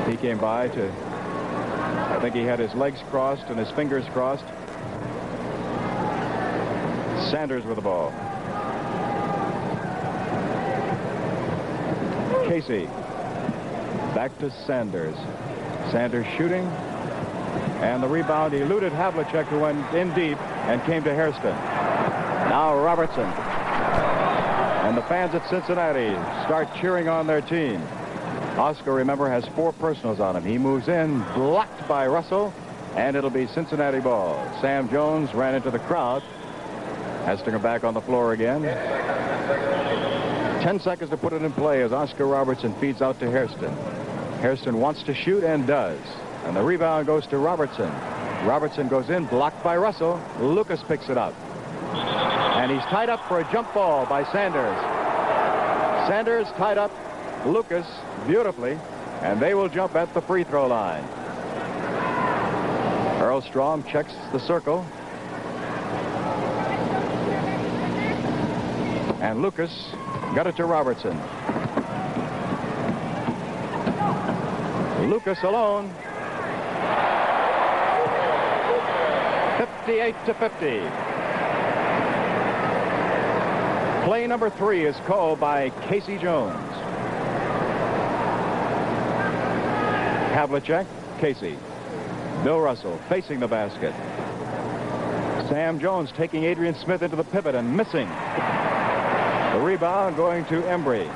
He came by to, I think he had his legs crossed and his fingers crossed. Sanders with the ball. Casey. Back to Sanders. Sanders shooting. And the rebound eluded Havlicek, who went in deep and came to Hairston. Now Robertson. And the fans at Cincinnati start cheering on their team. Oscar, remember, has 4 personals on him. He moves in, blocked by Russell, and it'll be Cincinnati ball. Sam Jones ran into the crowd. Hestinger back on the floor again. 10 seconds to put it in play as Oscar Robertson feeds out to Hairston. Hairston wants to shoot and does. And the rebound goes to Robertson. Robertson goes in, blocked by Russell. Lucas picks it up. And he's tied up for a jump ball by Sanders. Sanders tied up Lucas beautifully, and they will jump at the free throw line. Earl Strom checks the circle. And Lucas got it to Robertson. Lucas alone. 58-50. Play number 3 is called by Casey Jones. Havlicek, Casey. Bill Russell facing the basket. Sam Jones taking Adrian Smith into the pivot and missing. The rebound going to Embry.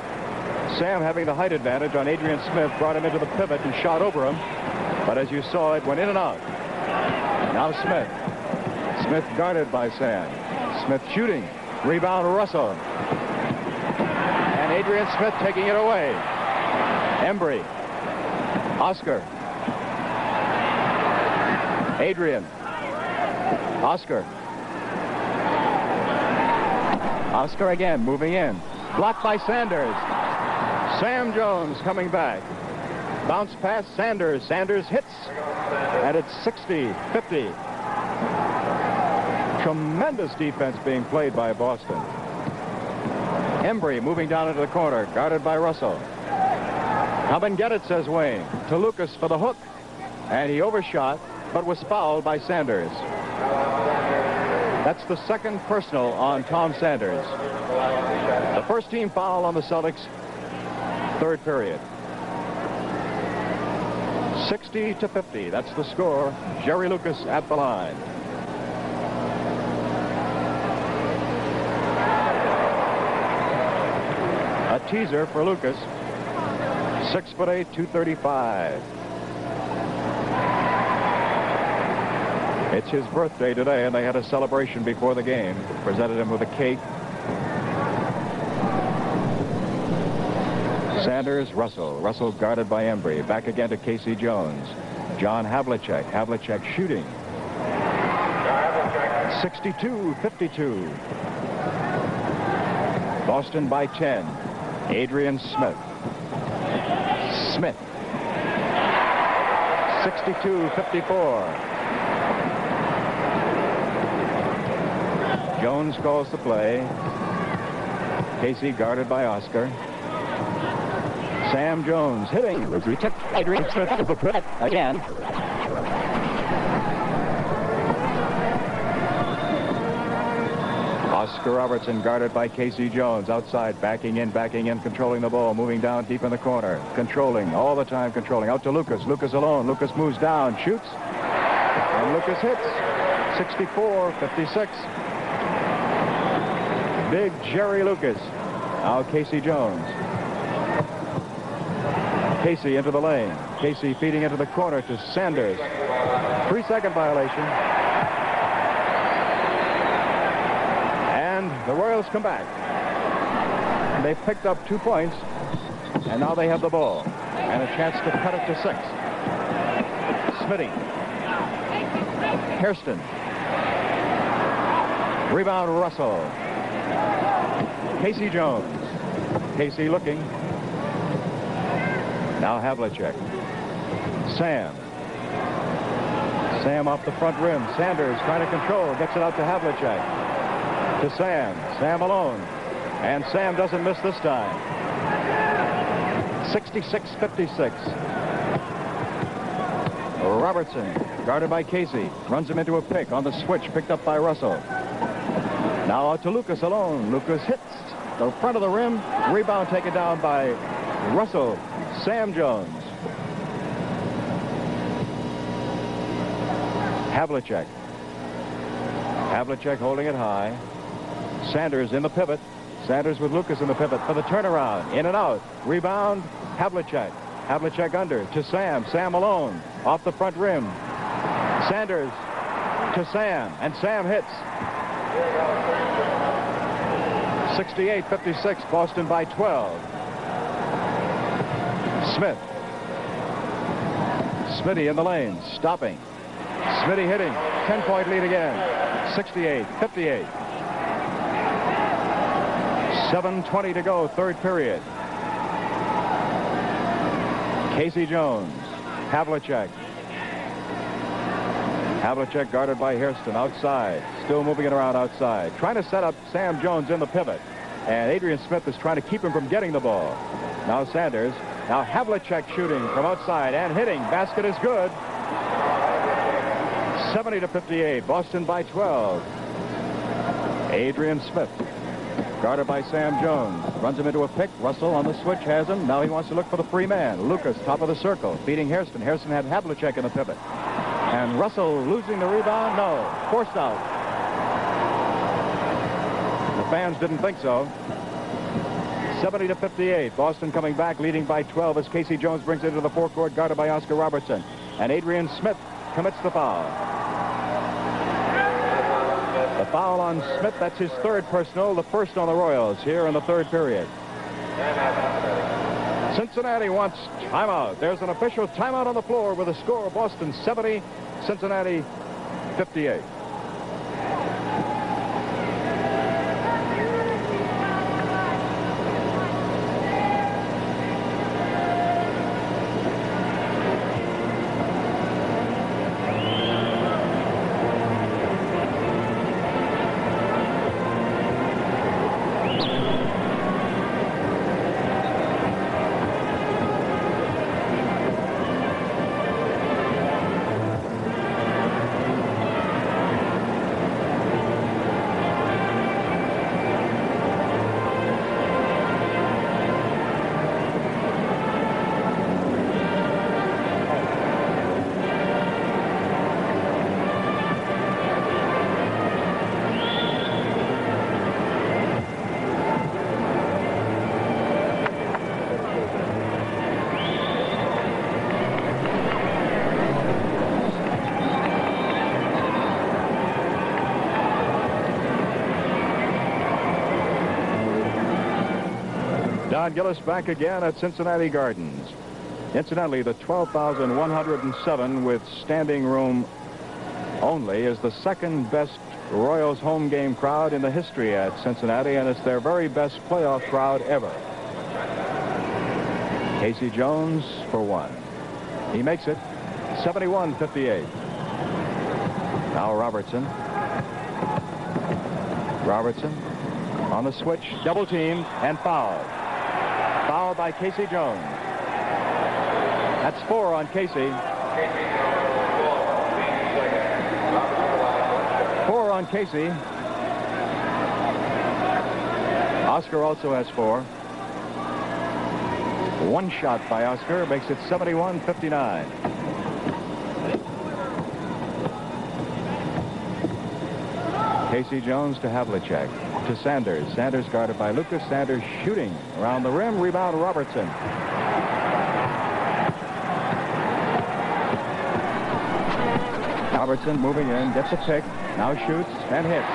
Sam, having the height advantage on Adrian Smith, brought him into the pivot and shot over him. But as you saw, it went in and out. Now Smith. Smith guarded by Sam. Smith shooting. Rebound Russell. And Adrian Smith taking it away. Embry. Oscar. Adrian. Oscar. Oscar again, moving in. Blocked by Sanders. Sam Jones coming back. Bounce pass Sanders. Sanders hits. And it's 60-50. Tremendous defense being played by Boston. Embry moving down into the corner, guarded by Russell. Come and get it, says Wayne. To Lucas for the hook. And he overshot, but was fouled by Sanders. That's the second personal on Tom Sanders. The first team foul on the Celtics, third period. 60-50, that's the score. Jerry Lucas at the line. A teaser for Lucas. 6'8", 235. It's his birthday today, and they had a celebration before the game. Presented him with a cake. Sanders, Russell. Russell guarded by Embry. Back again to Casey Jones. John Havlicek. Havlicek shooting. 62-52. Boston by 10. Adrian Smith. Smith. 62-54. Jones calls the play. Casey guarded by Oscar. Sam Jones hitting. Adrian Smith again. Oscar Robertson guarded by Casey Jones. Outside, backing in, controlling the ball, moving down deep in the corner. Controlling, all the time controlling. Out to Lucas. Lucas alone. Lucas moves down, shoots. And Lucas hits. 64-56. Big Jerry Lucas. Now Casey Jones. Casey into the lane. Casey feeding into the corner to Sanders. 3-second violation. And the Royals come back. They've picked up 2 points. And now they have the ball. And a chance to cut it to 6. Smitty. Hairston. Rebound Russell. Casey Jones. Casey looking. Now Havlicek. Sam. Sam off the front rim. Sanders trying to control. Gets it out to Havlicek. To Sam. Sam alone. And Sam doesn't miss this time. 66-56. Robertson, guarded by Casey, runs him into a pick on the switch, picked up by Russell. Now out to Lucas alone. Lucas hits the front of the rim. Rebound taken down by Russell. Sam Jones. Havlicek. Havlicek holding it high. Sanders in the pivot. Sanders with Lucas in the pivot for the turnaround. In and out. Rebound. Havlicek. Havlicek under to Sam. Sam alone. Off the front rim. Sanders to Sam. And Sam hits. 68-56. Boston by 12. Smith. Smitty in the lane. Stopping. Smitty hitting. 10-point lead again. 68-58. 7:20 to go. Third period. Casey Jones. Havlicek. Havlicek guarded by Hairston outside. Still moving it around outside. Trying to set up Sam Jones in the pivot. And Adrian Smith is trying to keep him from getting the ball. Now Sanders. Now Havlicek shooting from outside and hitting. Basket is good. 70-58. Boston by 12. Adrian Smith. Guarded by Sam Jones. Runs him into a pick. Russell on the switch has him. Now he wants to look for the free man. Lucas, top of the circle, beating Hairston. Hairston had Havlicek in the pivot. And Russell losing the rebound? No. Forced out. The fans didn't think so. 70-58. Boston coming back, leading by 12 as Casey Jones brings it into the forecourt, guarded by Oscar Robertson. And Adrian Smith commits the foul. The foul on Smith, that's his third personal, the first on the Royals here in the third period. Cincinnati wants timeout. There's an official timeout on the floor with a score of Boston 70, Cincinnati 58. Don Gillis back again at Cincinnati Gardens. Incidentally, the 12,107 with standing room only is the second best Royals home game crowd in the history at Cincinnati, and it's their very best playoff crowd ever. Casey Jones for one. He makes it 71-58. Now Robertson. Robertson on the switch, double team, and foul. Foul by Casey Jones. That's 4 on Casey. 4 on Casey. Oscar also has 4. One shot by Oscar makes it 71-59. Casey Jones to Havlicek. To Sanders. Sanders guarded by Lucas. Sanders shooting around the rim. Rebound Robertson. Robertson moving in, gets a pick, now shoots and hits.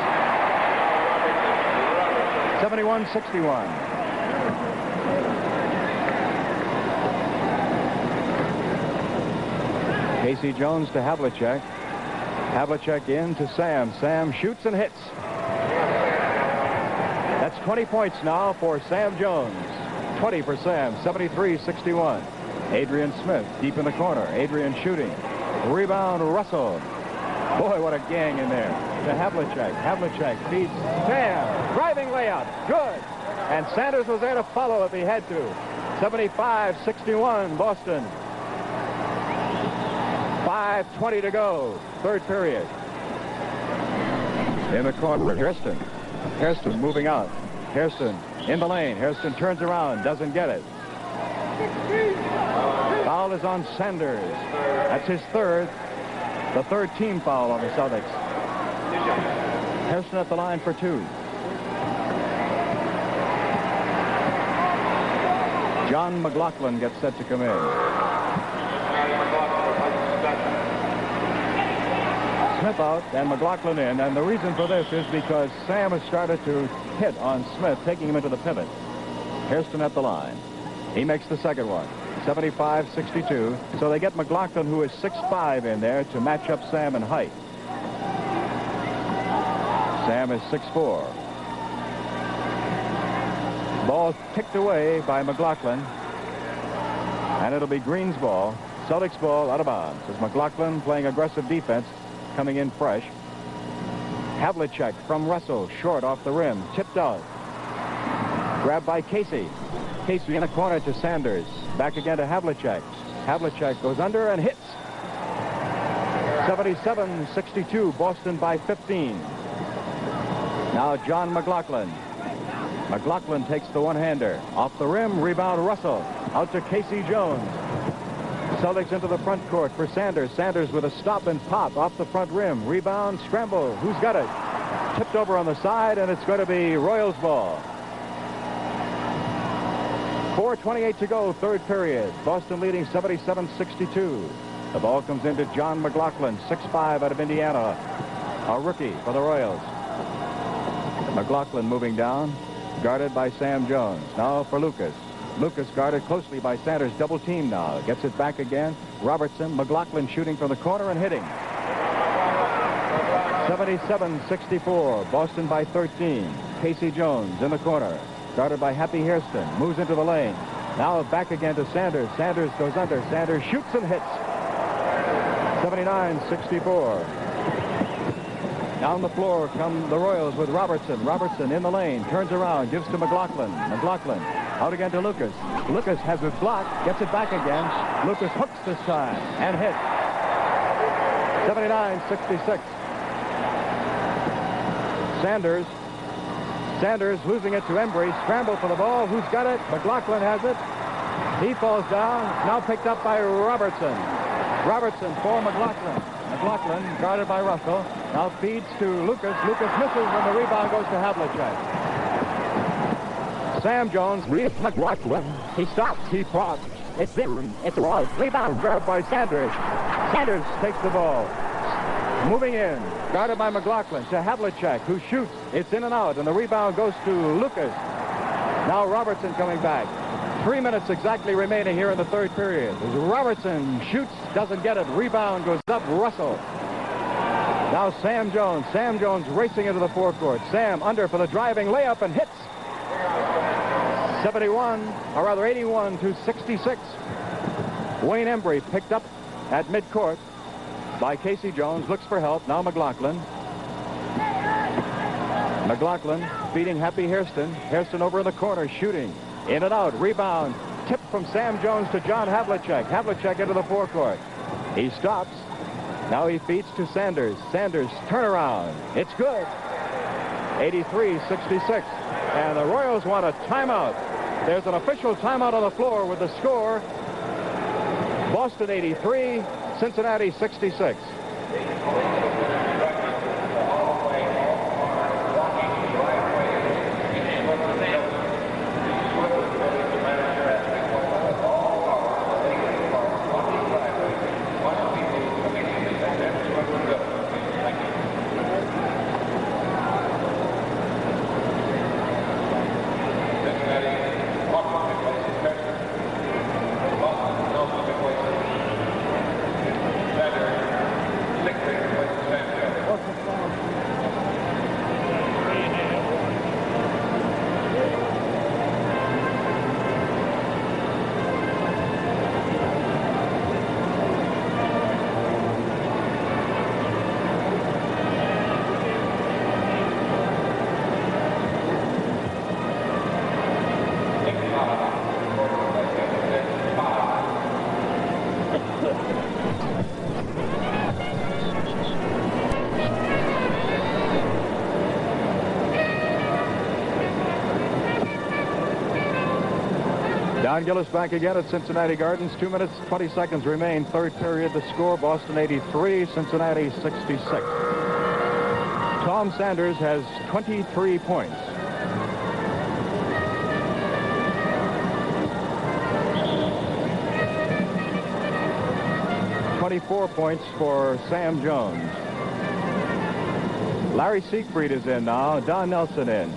71-61. Casey Jones to Havlicek. Havlicek in to Sam. Sam shoots and hits. That's 20 points now for Sam Jones. 20 for Sam, 73-61. Adrian Smith deep in the corner. Adrian shooting. Rebound Russell. Boy, what a gang in there. To Havlicek. Havlicek feeds Sam. Driving layup. Good. And Sanders was there to follow if he had to. 75-61 Boston. 5:20 to go, third period. In the corner, Hairston. Hairston moving out. Hairston in the lane. Hairston turns around, doesn't get it. Foul is on Sanders. That's his third. The third team foul on the Celtics. Hairston at the line for 2. John McLaughlin gets set to come in. Smith out and McLaughlin in, and the reason for this is because Sam has started to hit on Smith, taking him into the pivot. Hairston at the line. He makes the second one. 75-62. So they get McLaughlin, who is 6'5", in there to match up Sam in height. Sam is 6'4". Ball kicked away by McLaughlin. And it'll be Green's ball. Celtics ball out of bounds. As McLaughlin playing aggressive defense, coming in fresh. Havlicek from Russell, short off the rim, tipped out. Grabbed by Casey. Casey in the corner to Sanders. Back again to Havlicek. Havlicek goes under and hits. 77-62, Boston by 15. Now John McLaughlin. McLaughlin takes the one-hander. Off the rim, rebound Russell. Out to Casey Jones. Celtics into the front court for Sanders. Sanders with a stop and pop off the front rim. Rebound, scramble. Who's got it? Tipped over on the side, and it's going to be Royals ball. 4:28 to go, third period. Boston leading 77-62. The ball comes into John McLaughlin, 6'5", out of Indiana. A rookie for the Royals. McLaughlin moving down, guarded by Sam Jones. Now for Lucas. Lucas guarded closely by Sanders. Double team now. Gets it back again. Robertson. McLaughlin shooting from the corner and hitting. 77-64. Boston by 13. Casey Jones in the corner. Guarded by Happy Hairston. Moves into the lane. Now back again to Sanders. Sanders goes under. Sanders shoots and hits. 79-64. Down the floor come the Royals with Robertson. Robertson in the lane. Turns around. Gives to McLaughlin. McLaughlin out again to Lucas. Lucas has it blocked. Gets it back again. Lucas hooks this time and hits. 79-66. Sanders losing it to Embry. Scramble for the ball. Who's got it? McLaughlin has it. He falls down. Now picked up by Robertson. Robertson for McLaughlin. McLaughlin guarded by Russell. Now feeds to Lucas. Lucas misses and the rebound goes to Havlicek. Sam Jones reads McLaughlin. He stops. He props. It's right. Rebound grabbed by Sanders. Sanders takes the ball. Moving in. Guarded by McLaughlin to Havlicek, who shoots. It's in and out, and the rebound goes to Lucas. Now Robertson coming back. 3 minutes exactly remaining here in the third period. As Robertson shoots, doesn't get it. Rebound goes up, Russell. Now Sam Jones. Sam Jones racing into the forecourt. Sam under for the driving layup and hits. 81-66. Wayne Embry picked up at midcourt by Casey Jones. Looks for help. Now McLaughlin. McLaughlin feeding Happy Hairston. Hairston over in the corner shooting. In and out. Rebound. Tip from Sam Jones to John Havlicek. Havlicek into the forecourt. He stops. Now he feeds to Sanders. Sanders turnaround. It's good. 83-66. And the Royals want a timeout. There's an official timeout on the floor with the score. Boston 83, Cincinnati 66. Don Gillis back again at Cincinnati Gardens. 2 minutes, 20 seconds remain. Third period, the score, Boston 83, Cincinnati 66. Tom Sanders has 23 points. .24 points for Sam Jones. Larry Siegfried is in now. Don Nelson in.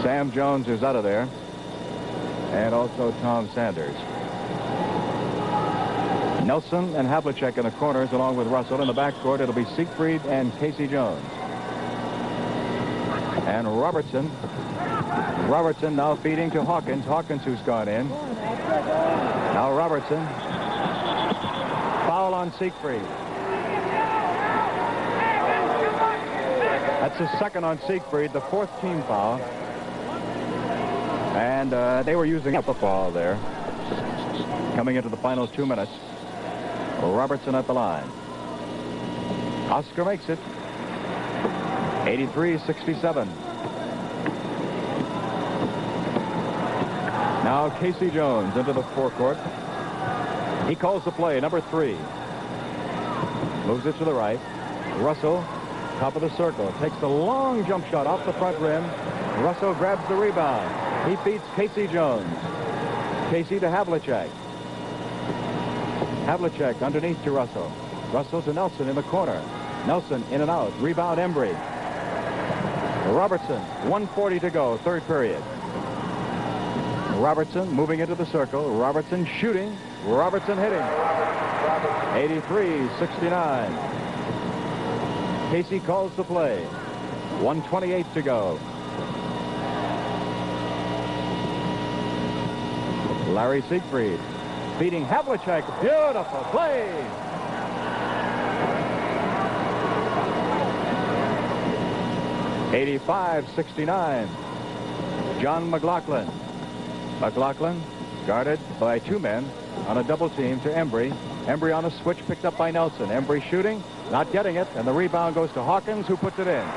Sam Jones is out of there. And also Tom Sanders. Nelson and Havlicek in the corners along with Russell. In the backcourt, it'll be Siegfried and Casey Jones. And Robertson. Robertson now feeding to Hawkins. Hawkins who's gone in. Now Robertson. Foul on Siegfried. That's the second on Siegfried, the fourth team foul. And they were using up the foul there. Coming into the final 2 minutes. Robertson at the line. Oscar makes it. 83-67. Now Casey Jones into the forecourt. He calls the play, number 3. Moves it to the right. Russell, top of the circle, takes the long jump shot off the front rim. Russell grabs the rebound. He beats Casey Jones. Casey to Havlicek. Havlicek underneath to Russell. Russell to Nelson in the corner. Nelson in and out. Rebound Embry. Robertson, 1:40 to go, third period. Robertson moving into the circle. Robertson shooting. Robertson hitting. 83-69. Casey calls the play. 1:28 to go. Larry Siegfried beating Havlicek. Beautiful play. (85-69). John McLaughlin. McLaughlin guarded by 2 men on a double team to Embry. Embry on a switch picked up by Nelson. Embry shooting, not getting it, and the rebound goes to Hawkins, who puts it in.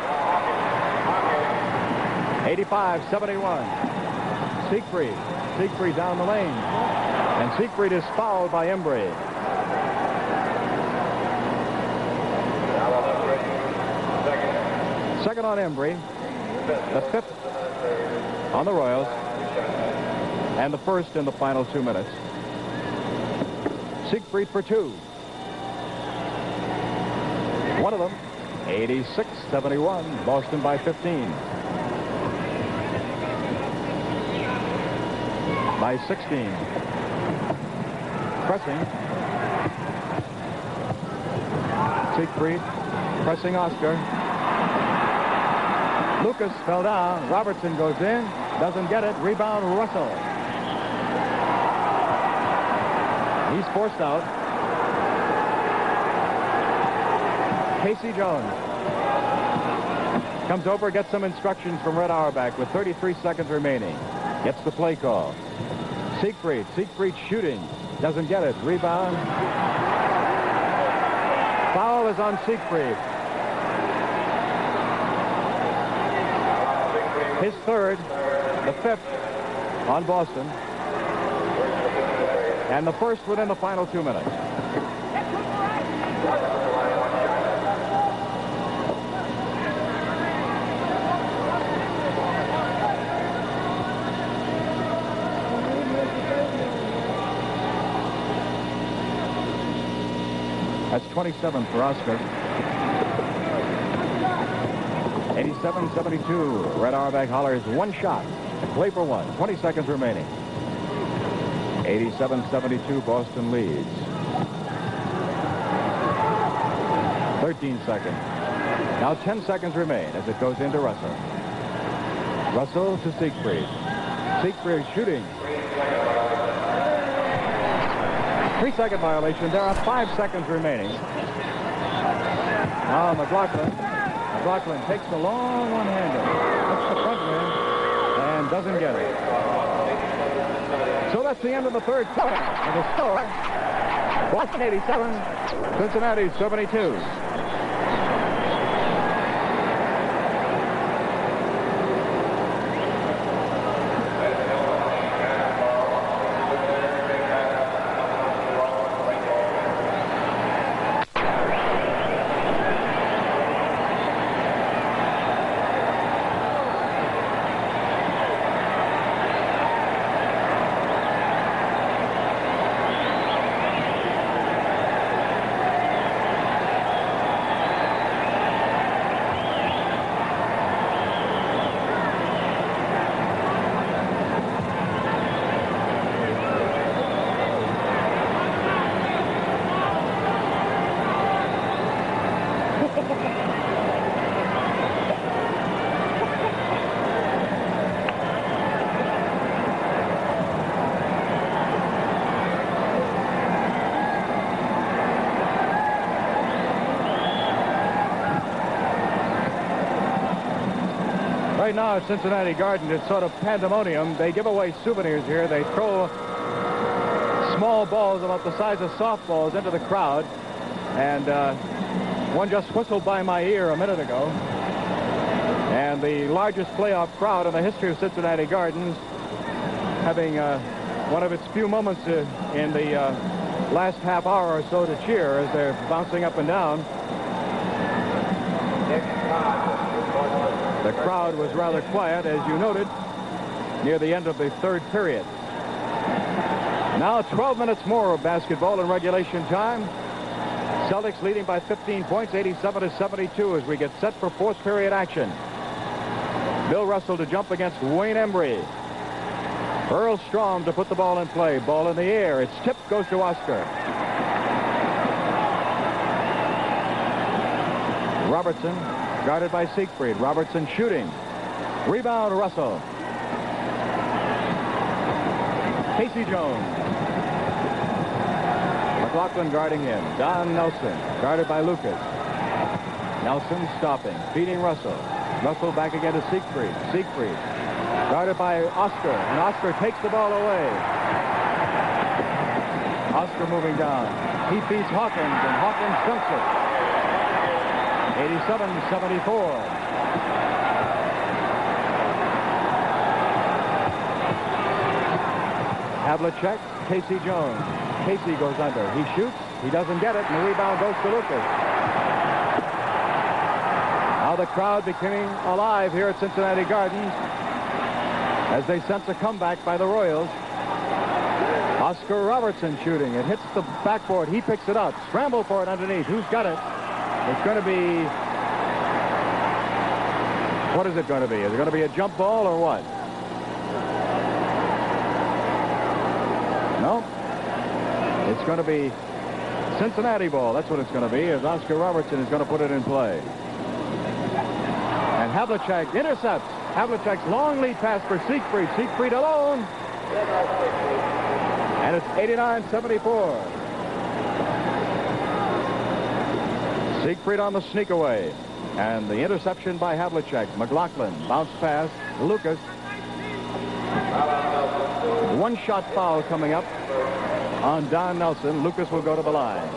85-71. Siegfried. Siegfried down the lane. And Siegfried is fouled by Embry. Second on Embry. The 5th on the Royals. And the first in the final 2 minutes. Siegfried for 2. One of them, 86-71. Boston by 15. By 16. Pressing. Siegfried pressing Oscar. Lucas fell down. Robertson goes in. Doesn't get it. Rebound Russell. He's forced out. Casey Jones comes over, gets some instructions from Red Auerbach with 33 seconds remaining. Gets the play call. Siegfried. Siegfried shooting. Doesn't get it. Rebound. Foul is on Siegfried. His third, the 5th on Boston. And the first within the final 2 minutes. That's 27 for Oscar. 87-72. Red Auerbach hollers one shot. Play for one. 20 seconds remaining. 87-72. Boston leads. 13 seconds. Now 10 seconds remain as it goes into Russell. Russell to Siegfried. Siegfried shooting. 3-second violation. There are 5 seconds remaining. Now McLaughlin. McLaughlin takes the long one-hander. Hits the front rim and doesn't get it. So that's the end of the third quarter. And the score, Boston 87, Cincinnati 72. Right now at Cincinnati Garden, it's sort of pandemonium. They give away souvenirs here. They throw small balls about the size of softballs into the crowd. And one just whistled by my ear a minute ago. And the largest playoff crowd in the history of Cincinnati Gardens, having one of its few moments in the last half hour or so to cheer as they're bouncing up and down. The crowd was rather quiet, as you noted, near the end of the third period. Now 12 minutes more of basketball in regulation time. Celtics leading by 15 points, 87-72, as we get set for fourth period action. Bill Russell to jump against Wayne Embry. Earl Strom to put the ball in play. Ball in the air. It's tipped, goes to Oscar. Robertson guarded by Siegfried. Robertson shooting. Rebound, Russell. Casey Jones. McLaughlin guarding him. Don Nelson guarded by Lucas. Nelson stopping, feeding Russell. Russell back again to Siegfried. Siegfried guarded by Oscar, and Oscar takes the ball away. Oscar moving down. He feeds Hawkins, and Hawkins dumps it. 87-74. Havlicek, Casey Jones. Casey goes under. He shoots. He doesn't get it, and the rebound goes to Lucas. Now the crowd becoming alive here at Cincinnati Gardens as they sense a comeback by the Royals. Oscar Robertson shooting. It hits the backboard. He picks it up. Scramble for it underneath. Who's got it? It's going to be... What is it going to be? Is it going to be a jump ball or what? No. It's going to be Cincinnati ball. That's what it's going to be, as Oscar Robertson is going to put it in play. And Havlicek intercepts. Havlicek's long lead pass for Siegfried. Siegfried alone. And it's 89-74. Siegfried on the sneak away. And the interception by Havlicek. McLaughlin, bounce pass. Lucas. One shot foul coming up on Don Nelson. Lucas will go to the line.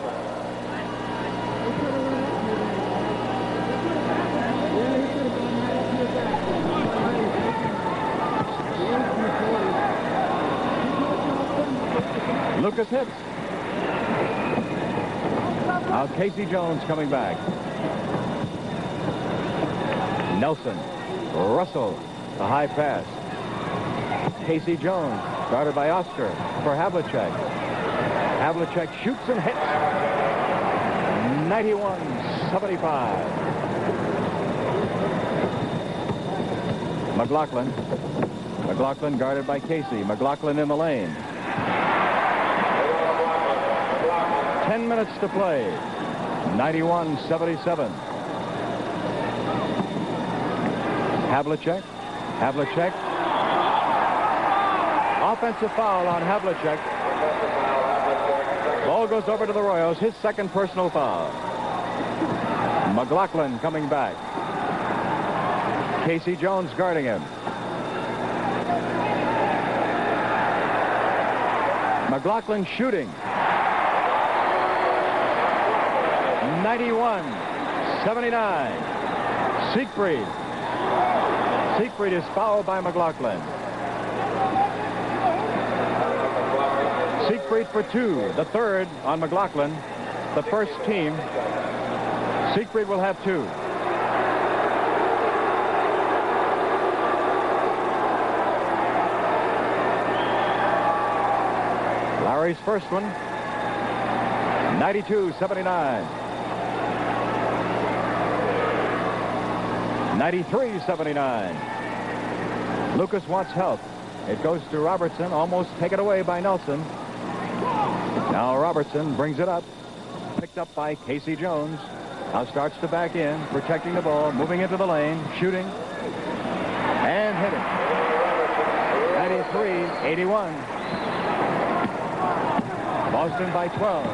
Lucas hits. Now Casey Jones coming back. Nelson. Russell. A high pass. Casey Jones. Guarded by Oscar for Havlicek. Havlicek shoots and hits. 91-75. McLaughlin. McLaughlin guarded by Casey. McLaughlin in the lane. 10 minutes to play. 91-77. Havlicek. Havlicek. Offensive foul on Havlicek. Ball goes over to the Royals. His second personal foul. McLaughlin coming back. Casey Jones guarding him. McLaughlin shooting. 91-79. Siegfried. Siegfried is fouled by McLaughlin. Siegfried for two. The third on McLaughlin. The first team. Siegfried will have two. Larry's first one. 92-79. 93-79. Lucas wants help. It goes to Robertson, almost taken away by Nelson. Now Robertson brings it up. Picked up by Casey Jones. Now starts to back in, protecting the ball, moving into the lane, shooting, and hitting. 93-81. Boston by 12.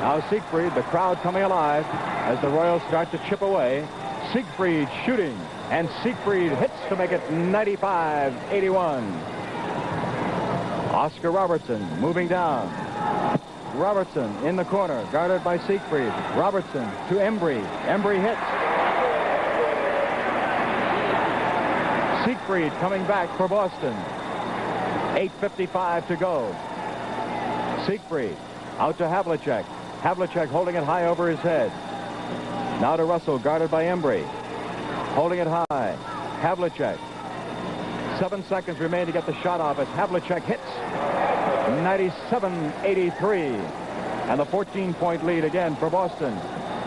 Now Siegfried, the crowd coming alive as the Royals start to chip away. Siegfried shooting. And Siegfried hits to make it 95-81. Oscar Robertson moving down. Robertson in the corner, guarded by Siegfried. Robertson to Embry. Embry hits. Siegfried coming back for Boston. 8:55 to go. Siegfried out to Havlicek. Havlicek holding it high over his head. Now to Russell, guarded by Embry. Holding it high. Havlicek. 7 seconds remain to get the shot off as Havlicek hits. 97-83. And the 14-point lead again for Boston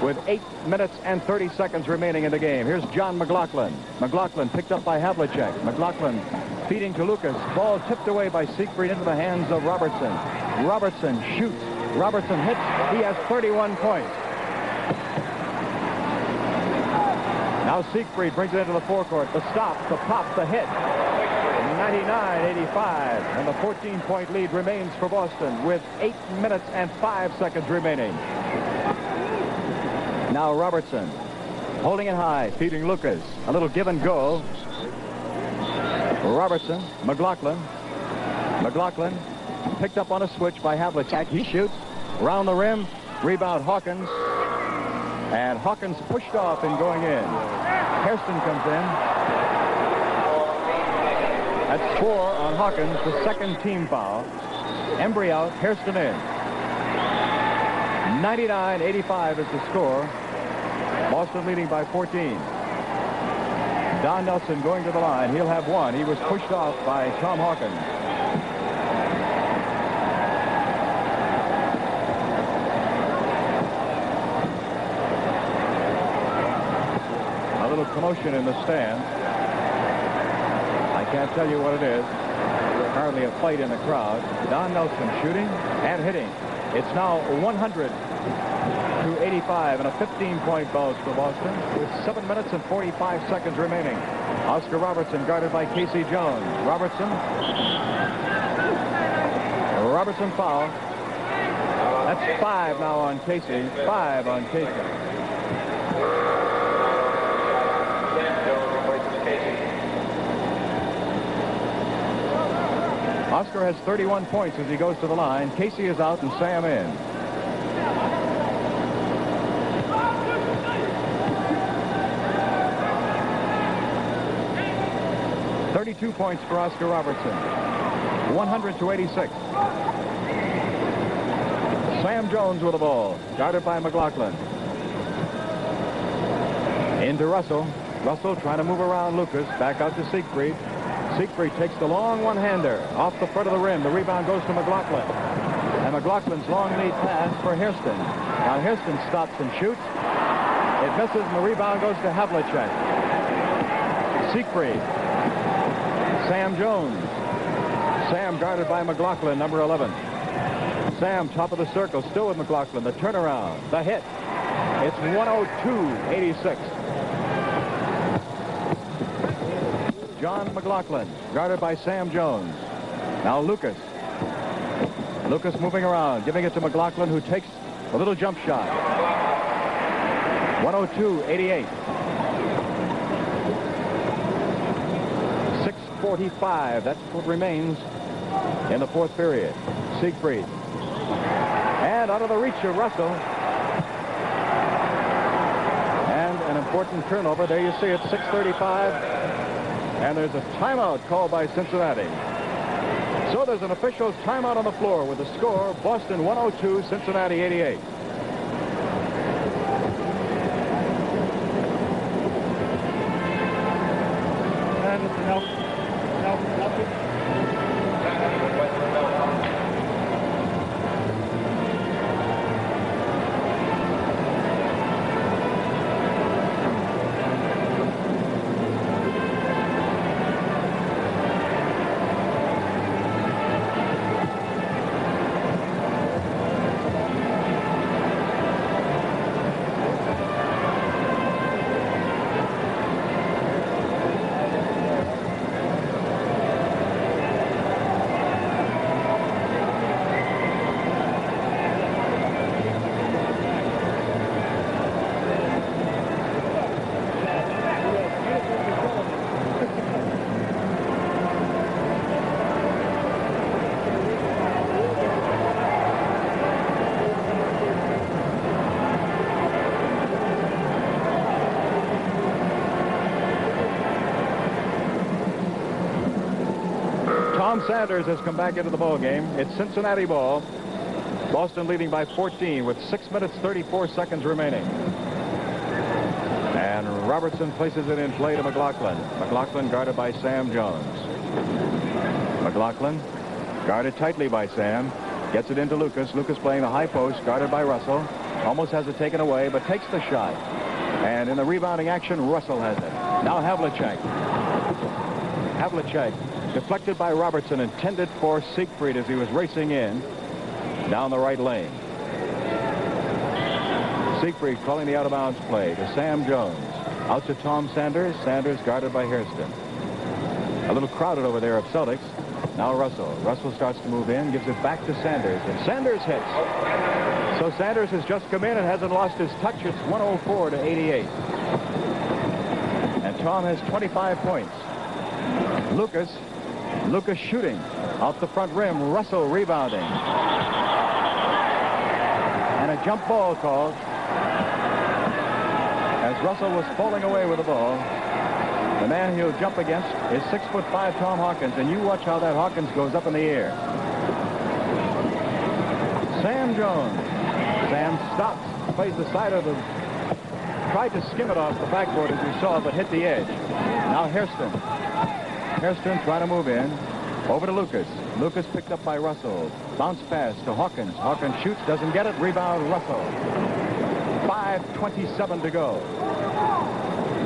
with 8 minutes and 30 seconds remaining in the game. Here's John McLaughlin. McLaughlin picked up by Havlicek. McLaughlin feeding to Lucas. Ball tipped away by Siegfried into the hands of Robertson. Robertson shoots. Robertson hits. He has 31 points. Now Siegfried brings it into the forecourt. The stop, the pop, the hit. 99-85. And the 14-point lead remains for Boston with 8 minutes and 5 seconds remaining. Now Robertson holding it high, feeding Lucas. A little give and go. Robertson, McLaughlin. McLaughlin picked up on a switch by Havlicek. He shoots. Around the rim. Rebound Hawkins. And Hawkins pushed off and going in. Hairston comes in. That's 4 on Hawkins, the second team foul. Embry out, Hairston in. 99-85 is the score. Boston leading by 14. Don Nelson going to the line. He'll have one. He was pushed off by Tom Hawkins. A little commotion in the stands. I can't tell you what it is. Apparently a fight in the crowd. Don Nelson shooting and hitting. It's now 100-85 and a 15-point bulge for Boston with 7 minutes and 45 seconds remaining. Oscar Robertson guarded by Casey Jones. Robertson foul. That's 5 now on Casey. 5 on Casey. Oscar has 31 points as he goes to the line. Casey is out and Sam in. .32 points for Oscar Robertson. 100-86. Sam Jones with the ball, guarded by McLaughlin. Into Russell. Russell trying to move around Lucas. Back out to Siegfried. Siegfried takes the long one-hander off the front of the rim. The rebound goes to McLaughlin. And McLaughlin's long lead pass for Hairston. Now Hairston stops and shoots. It misses, and the rebound goes to Havlicek. Siegfried. Sam Jones. Sam guarded by McLaughlin, number 11. Sam, top of the circle, still with McLaughlin. The turnaround, the hit. It's 102-86. John McLaughlin, guarded by Sam Jones. Now Lucas. Lucas moving around, giving it to McLaughlin, who takes a little jump shot. 102-88. 6:45. That's what remains in the fourth period. Siegfried. And out of the reach of Russell. And an important turnover. There you see it, 6:35. And there's a timeout called by Cincinnati. So there's an official's timeout on the floor with the score, Boston 102, Cincinnati 88. Tom Sanders has come back into the ball game. It's Cincinnati ball. Boston leading by 14 with 6 minutes 34 seconds remaining. And Robertson places it in play to McLaughlin. McLaughlin guarded by Sam Jones. McLaughlin guarded tightly by Sam. Gets it into Lucas. Lucas playing the high post, guarded by Russell. Almost has it taken away, but takes the shot. And in the rebounding action, Russell has it. Now Havlicek. Havlicek deflected by Robertson, intended for Siegfried as he was racing in down the right lane. Siegfried calling the out-of-bounds play to Sam Jones. Out to Tom Sanders. Sanders guarded by Hairston. A little crowded over there of Celtics. Now Russell. Russell starts to move in, gives it back to Sanders, and Sanders hits. So Sanders has just come in and hasn't lost his touch. It's 104 to 88. And Tom has 25 points. Lucas shooting off the front rim. Russell rebounding. And a jump ball called as Russell was falling away with the ball. The man he'll jump against is 6'5" Tom Hawkins, and you watch how that Hawkins goes up in the air. Sam Jones. Sam stops, plays the side of the... Tried to skim it off the backboard as we saw, but hit the edge. Now Hairston. Hairston trying to move in. Over to Lucas. Lucas picked up by Russell. Bounce pass to Hawkins. Hawkins shoots, doesn't get it. Rebound Russell. 5:27 to go.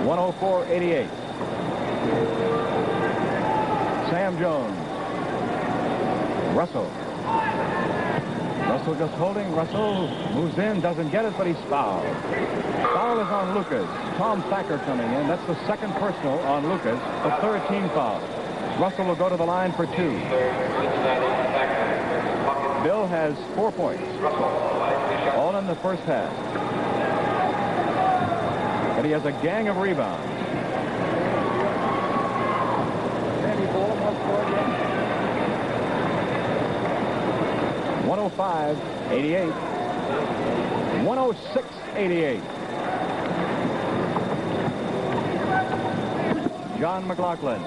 104-88. Sam Jones. Russell. Russell just holding. Russell moves in, doesn't get it, but he's fouled. Foul is on Lucas. Tom Thacker coming in. That's the second personal on Lucas. The third team foul. Russell will go to the line for 2. Bill has 4 points. All in the first half. But he has a gang of rebounds. 105-88. 106-88. John McLaughlin.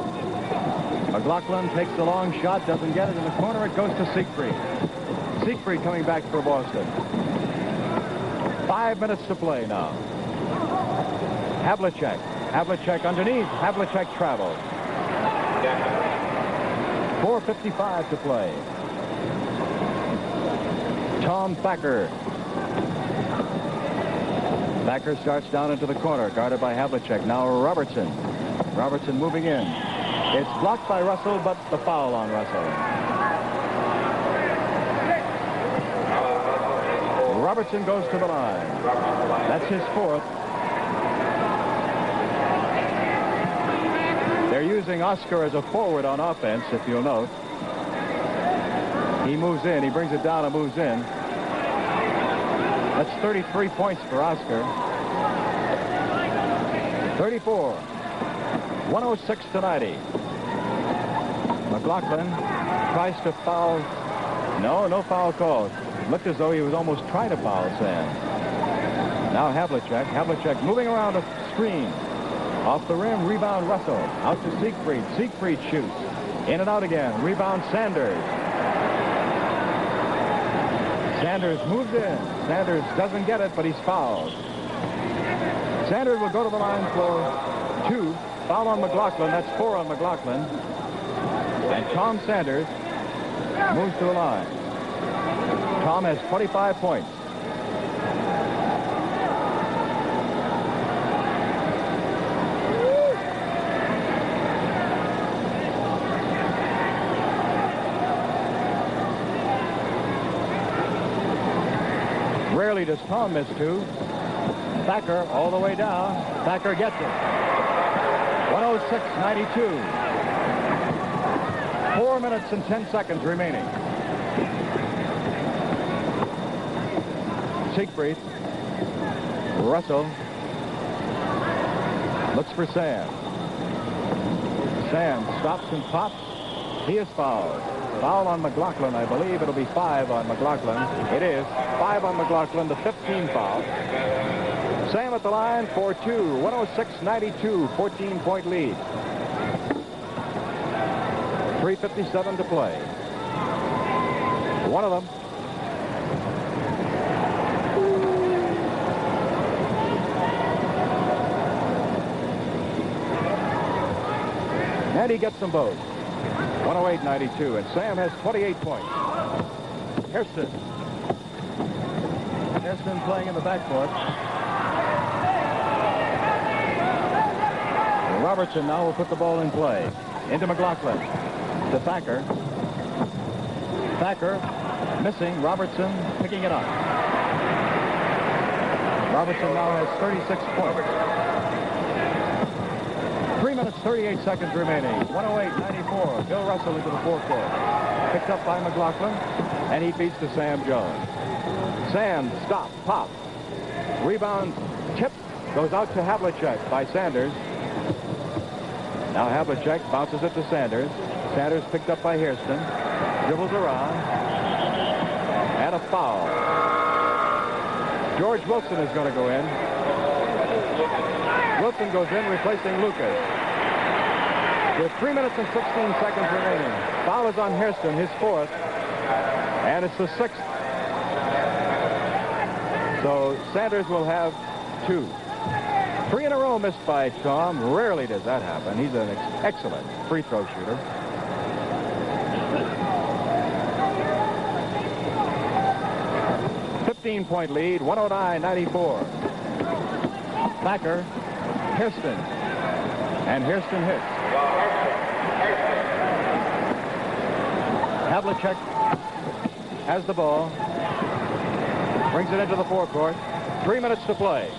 McLaughlin takes the long shot, doesn't get it in the corner. It goes to Siegfried. Siegfried coming back for Boston. 5 minutes to play now. Havlicek. Havlicek underneath. Havlicek travels. 4:55 to play. Tom Thacker. Thacker starts down into the corner, guarded by Havlicek. Now Robertson. Robertson moving in. It's blocked by Russell, but the foul on Russell. Robertson goes to the line. That's his 4th. They're using Oscar as a forward on offense, if you'll note. He moves in. He brings it down and moves in. That's 33 points for Oscar. 34. 106-90. McLaughlin tries to foul. No foul called. Looked as though he was almost trying to foul Sam. Now Havlicek. Havlicek moving around a screen. Off the rim, rebound Russell. Out to Siegfried. Siegfried shoots. In and out again. Rebound Sanders. Sanders moves in. Sanders doesn't get it, but he's fouled. Sanders will go to the line for 2. Foul on McLaughlin. That's 4 on McLaughlin. And Tom Sanders moves to the line. Tom has 25 points. Rarely does Tom miss 2. Thacker all the way down. Thacker gets it. 106-92. 4 minutes and 10 seconds remaining. Siegfried. Russell. Looks for Sam. Sam stops and pops. He is fouled. Foul on McLaughlin, I believe. It'll be 5 on McLaughlin. It is 5 on McLaughlin, the 15 foul. Sam at the line for 2. 106-92, 14-point lead. 3:57 to play. One of them. And he gets them both. 108-92, and Sam has 28 points. Hairston. Hairston playing in the backcourt. Robertson now will put the ball in play. Into McLaughlin. To Thacker. Thacker missing. Robertson picking it up. Robertson now has 36 points. 3 minutes, 38 seconds remaining. 108-94. Bill Russell into the forecourt. Picked up by McLaughlin, and he feeds to Sam Jones. Sam, stop, pop. Rebound, tip, goes out to Havlicek by Sanders. Now Havlicek bounces it to Sanders. Sanders picked up by Hairston. Dribbles around. And a foul. George Wilson is going to go in. Wilson goes in, replacing Lucas. With 3 minutes and 16 seconds remaining. Foul is on Hairston, his fourth. And it's the sixth. So Sanders will have 2. 3 in a row missed by Tom. Rarely does that happen. He's an excellent free throw shooter. .point lead, 109-94. Thacker, Hairston, and Hairston hits. Havlicek has the ball, brings it into the forecourt. 3 minutes to play.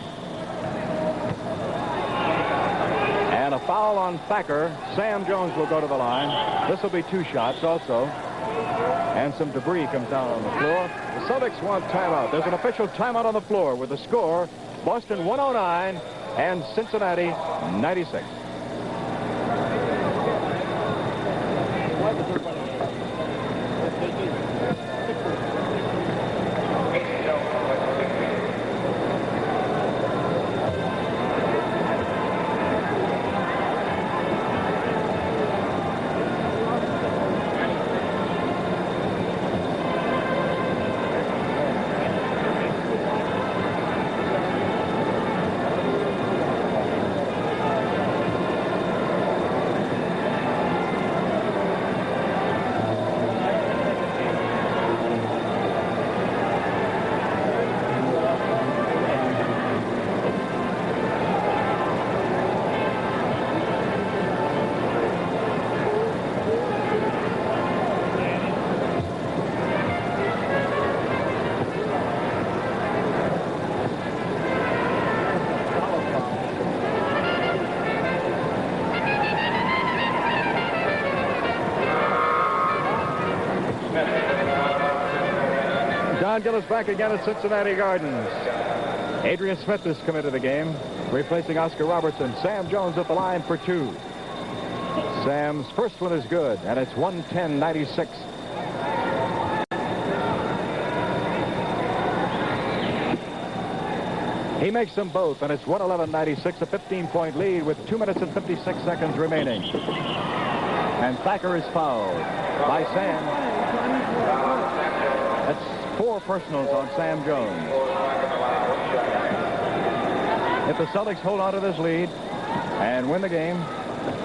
And a foul on Thacker. Sam Jones will go to the line. This will be 2 shots also. And some debris comes down on the floor. The Celtics want timeout. There's an official timeout on the floor with the score, Boston 109 and Cincinnati 96. Don Gillis back again at Cincinnati Gardens. Adrian Smith is come into the game, replacing Oscar Robertson. Sam Jones at the line for 2. Sam's first one is good, and it's 110-96. He makes them both, and it's 111-96, a 15-point lead with 2 minutes and 56 seconds remaining. And Thacker is fouled by Sam. That's 4 personals on Sam Jones. If the Celtics hold on to this lead and win the game,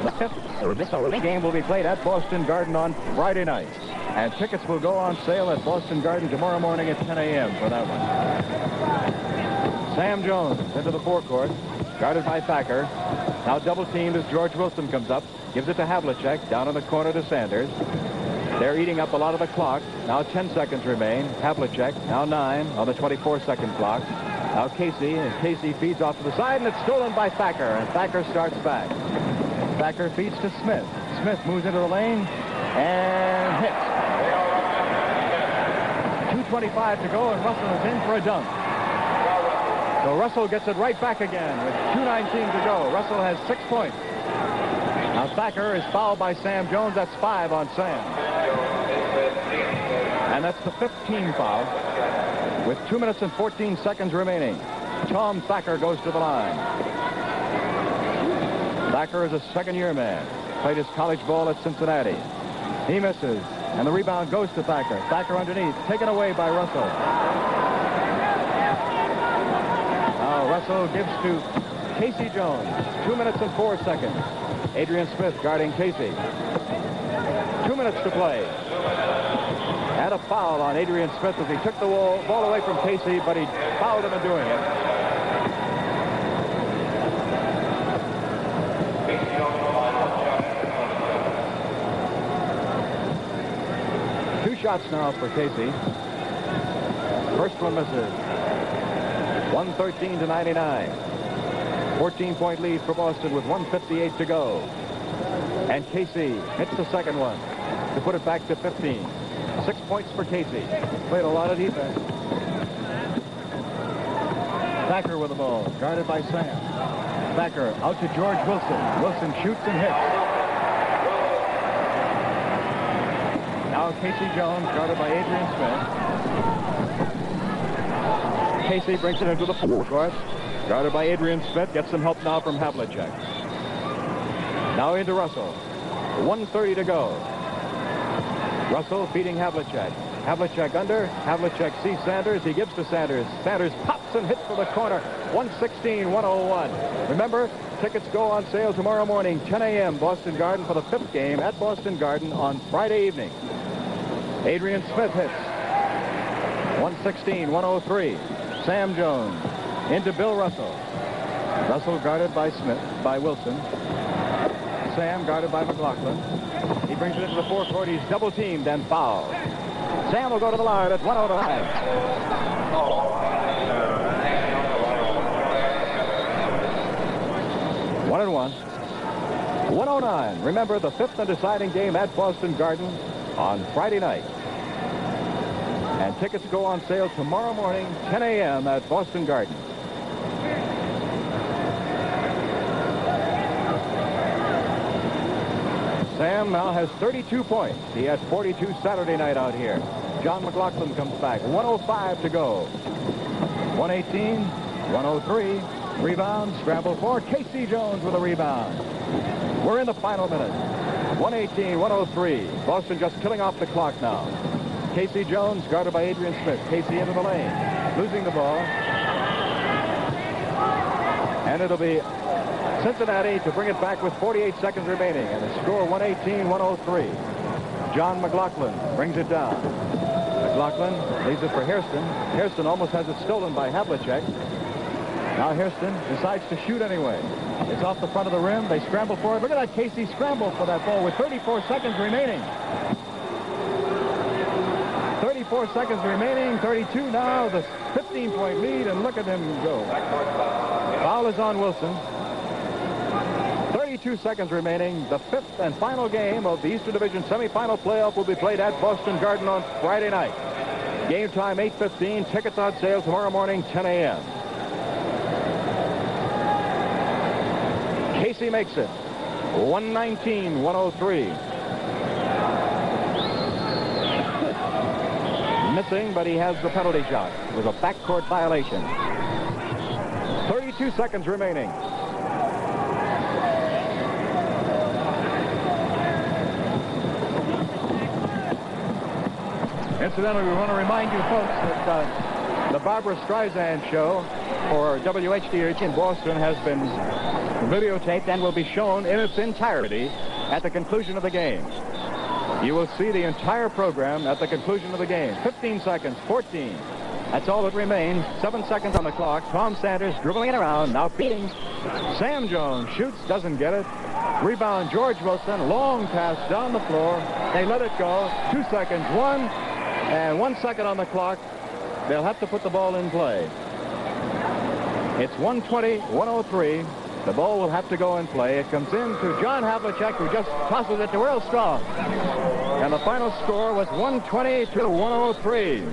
the game will be played at Boston Garden on Friday night. And tickets will go on sale at Boston Garden tomorrow morning at 10 a.m. for that one. Sam Jones into the forecourt, guarded by Thacker. Now double teamed as George Wilson comes up, gives it to Havlicek, down in the corner to Sanders. They're eating up a lot of the clock. Now 10 seconds remain. Havlicek, now 9 on the 24-second clock. Now Casey, and Casey feeds off to the side, and it's stolen by Thacker, and Thacker starts back. Thacker feeds to Smith. Smith moves into the lane and hits. 2:25 to go, and Russell is in for a dunk. So Russell gets it right back again with 2:19 to go. Russell has 6 points. Now Thacker is fouled by Sam Jones. That's 5 on Sam. And that's the 15th foul with 2 minutes and 14 seconds remaining. Tom Thacker goes to the line. Thacker is a second-year man. Played his college ball at Cincinnati. He misses. And the rebound goes to Thacker. Thacker underneath. Taken away by Russell. Now Russell gives to Casey Jones. 2 minutes and 4 seconds. Adrian Smith guarding Casey. 2 minutes to play. And a foul on Adrian Smith as he took the ball away from Casey, but he fouled him in doing it. Two shots now for Casey. First one misses. 113 to 99. 14-point lead for Boston with 1:58 to go. And Casey hits the second one to put it back to 15. 6 points for Casey. Played a lot of defense. Thacker with the ball, guarded by Sam. Thacker out to George Wilson. Wilson shoots and hits. Now Casey Jones, guarded by Adrian Smith. Casey brings it into the forecourt. Guarded by Adrian Smith. Gets some help now from Havlicek. Now into Russell. 1:30 to go. Russell feeding Havlicek. Havlicek under. Havlicek sees Sanders. He gives to Sanders. Sanders pops and hits for the corner. 116-101. Remember, tickets go on sale tomorrow morning, 10 a.m. Boston Garden for the 5th game at Boston Garden on Friday evening. Adrian Smith hits. 116-103. Sam Jones into Bill Russell. Russell guarded by Wilson. Sam guarded by McLaughlin. He brings it into the forecourt. He's double teamed and fouled. Sam will go to the line at 109. 1-1. 109. Remember, the 5th and deciding game at Boston Garden on Friday night. And tickets go on sale tomorrow morning, 10 a.m. at Boston Garden. Sam now has 32 points. He had 42 Saturday night out here. John McLaughlin comes back. 1:05 to go. 118, 103. Rebound, scramble for Casey Jones with a rebound. We're in the final minute. 118, 103. Boston just killing off the clock now. Casey Jones guarded by Adrian Smith. Casey into the lane. Losing the ball. And it'll be Cincinnati to bring it back with 48 seconds remaining. And the score 118-103. John McLaughlin brings it down. McLaughlin leaves it for Hairston. Hairston almost has it stolen by Havlicek. Now Hairston decides to shoot anyway. It's off the front of the rim. They scramble for it. Look at that Casey scramble for that ball with 34 seconds remaining. 34 seconds remaining. 32 now. The 15-point lead. And look at him go. Foul is on Wilson. 32 seconds remaining. The 5th and final game of the Eastern Division semifinal playoff will be played at Boston Garden on Friday night. Game time 8:15. Tickets on sale tomorrow morning 10 a.m. Casey makes it. 119-103. Missing, but he has the penalty shot. It was a backcourt violation. 32 seconds remaining. Incidentally, we want to remind you folks that the Barbra Streisand show for WHDH in Boston has been videotaped and will be shown in its entirety at the conclusion of the game. You will see the entire program at the conclusion of the game. 15 seconds, 14. That's all that remains. 7 seconds on the clock. Tom Sanders dribbling it around, now feeding. Sam Jones shoots, doesn't get it. Rebound, George Wilson. Long pass down the floor. They let it go. 2 seconds, 1. And 1 second on the clock. They'll have to put the ball in play. It's 120-103. The ball will have to go in play. It comes in to John Havlicek, who just tosses it to Earl Strong. And the final score was 120-103.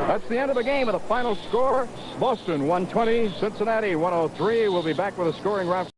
That's the end of the game with the final score. Boston 120, Cincinnati 103. We'll be back with a scoring round.